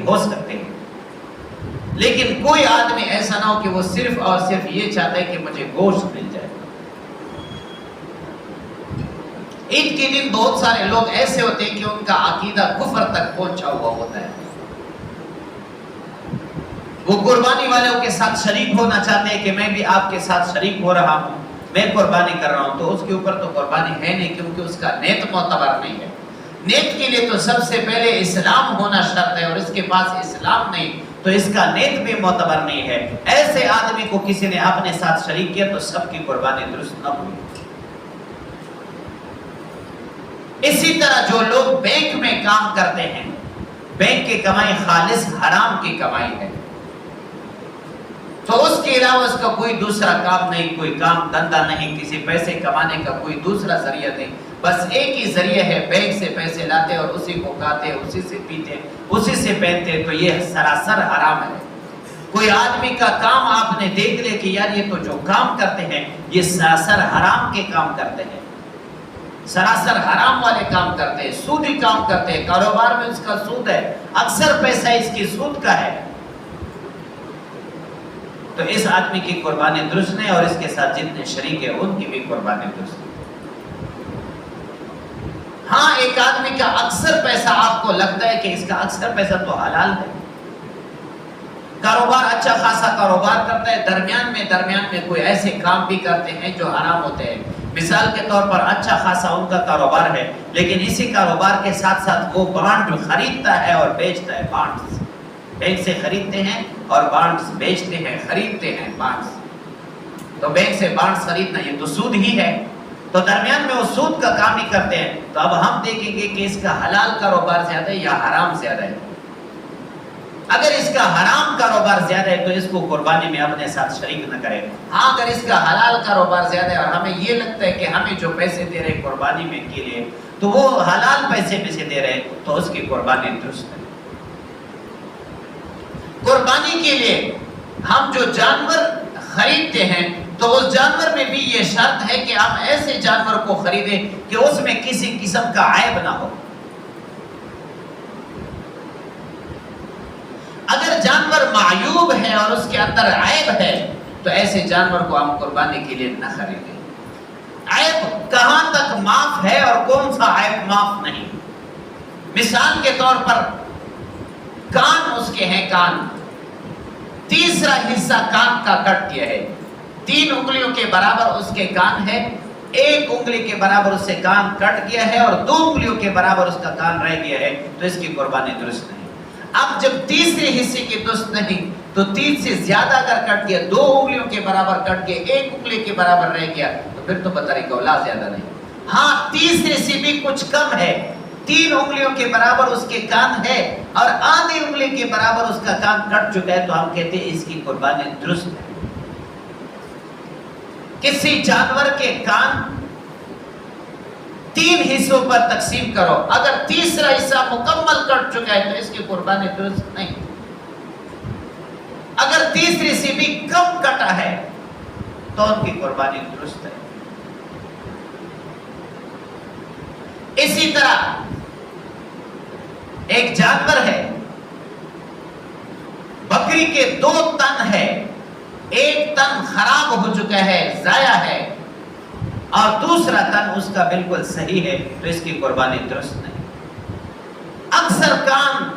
ہو سکتے ہیں، لیکن کوئی آدمی ایسا نہ ہو کہ وہ صرف اور صرف یہ چاہتا ہے کہ مجھے گوشت مل جائے۔ عید کے دن بہت سارے لوگ ایسے ہوتے ہیں کہ ان کا عقیدہ کفر تک پہنچا ہوا ہوتا ہے، وہ قربانی والوں کے ساتھ شریک ہونا چاہتے ہیں کہ میں بھی آپ کے ساتھ شریک ہو رہا ہوں، میں قربانی کر رہا ہوں، تو اس کے اوپر تو قربانی ہے نہیں، کیونکہ اس کا نیت معتبر نہیں ہے۔ نیت کے لیے تو سب سے پہلے اسلام ہونا شرط ہے، اور اس کے پاس اسلام نہیں تو اس کا نیت بھی معتبر نہیں ہے۔ ایسے آدمی کو کسی نے اپنے ساتھ شریک کیا تو سب کی قربانی درست نہ ہوئی۔ اسی طرح جو لوگ بینک میں کام کرتے ہیں، بینک کی کمائی خالص حرام کی کمائی ہے، تو اس کے علاوہ اس کا کوئی دوسرا کام نہیں، کوئی کام دھندا نہیں، کسی پیسے کمانے کا کوئی دوسرا ذریعہ نہیں، بس ایک ہی ذریعہ ہے، بینک سے پیسے لاتے اور اسی کو کھاتے، اسی سے پیتے، اسی سے پہنتے، تو یہ سراسر حرام ہے۔ کوئی آدمی کا کام آپ نے دیکھ لے کہ یار یہ تو جو کام کرتے ہیں یہ سراسر حرام کے کام کرتے ہیں، سراسر حرام والے کام کرتے ہیں، سودی کام کرتے ہیں، کاروبار میں اس کا سود ہے، اکثر پیسہ اس کی سود کا ہے، تو اس آدمی کی قربانی درست نہیں، اور اس کے ساتھ جتنے شریک ہیں ان کی بھی قربانی درست نہیں۔ ہاں ایک آدمی کا اکثر پیسہ آپ کو لگتا ہے کہ اس کا اکثر پیسہ تو حلال ہے، کاروبار اچھا خاصا کاروبار کرتا ہے، درمیان میں کوئی ایسے کام بھی کرتے ہیں جو حرام ہوتے ہیں، مثال کے طور پر اچھا خاصا ان کا کاروبار ہے، لیکن اسی کاروبار کے ساتھ ساتھ وہ بانڈ خریدتا ہے اور بیچتا ہے، بانڈز بینک سے خریدتے ہیں اور بانڈز بیچتے ہیں، خریدتے ہیں بانڈز، تو بینک سے بانڈز خریدنا یہ تو سود ہی ہے، تو درمیان میں وہ سود کا کام ہی کرتے ہیں، تو اب ہم دیکھیں گے کہ اس کا حلال کاروبار زیادہ ہے یا حرام زیادہ ہے۔ اگر اس کا حرام کاروبار زیادہ ہے تو اس کو قربانی میں اپنے ساتھ شریک نہ کرے۔ ہاں اگر اس کا حلال کاروبار زیادہ ہے اور ہمیں یہ لگتا ہے کہ ہمیں جو پیسے دے رہے قربانی میں کے لیے تو وہ حلال پیسے میں سے دے رہے تو اس کی قربانی درست ہے۔ قربانی کے لیے ہم جو جانور خریدتے ہیں تو اس جانور میں بھی یہ شرط ہے کہ ہم ایسے جانور کو خریدیں کہ اس میں کسی قسم کا عیب نہ ہو۔ اگر جانور معیوب ہے اور اس کے اندر عیب ہے تو ایسے جانور کو ہم قربانی کے لیے نہ خریدیں۔ عیب کہاں تک معاف ہے اور کون سا عیب معاف نہیں؟ مثال کے طور پر کان اس کے ہیں، کان تیسرا حصہ کان کا کٹ گیا ہے، 3 انگلیوں کے برابر اس کے کان ہے، 1 انگلی کے برابر اس سے کان کٹ گیا ہے اور 2 انگلیوں کے برابر اس کا کان رہ گیا ہے تو اس کی قربانی درست نہیں۔ اب جب تیسرے حصے کی درست نہیں تو 3 سے زیادہ اگر کٹ گیا، 2 انگلیوں کے برابر کٹ گیا، 1 انگلی کے برابر رہ گیا تو پھر تو بطریقہ اولا زیادہ نہیں۔ ہاں تیسرے سے بھی کچھ کم ہے، 3 انگلیوں کے برابر اس کے کان ہے اور آدھی انگلی کے برابر اس کا کان کٹ چکا ہے تو ہم کہتے ہیں اس کی قربانی درست ہے۔ کسی جانور کے کان 3 حصوں پر تقسیم کرو، اگر تیسرا حصہ مکمل کٹ چکا ہے تو اس کی قربانی درست نہیں، اگر تیسرے سے بھی کم کٹا ہے تو ان کی قربانی درست ہے۔ اسی طرح ایک جانور ہے، بکری کے 2 تن ہے، 1 تن خراب ہو چکا ہے، ضائع ہے، اور دوسرا تن اس کا بالکل صحیح ہے تو اس کی قربانی درست نہیں۔ اکثر کان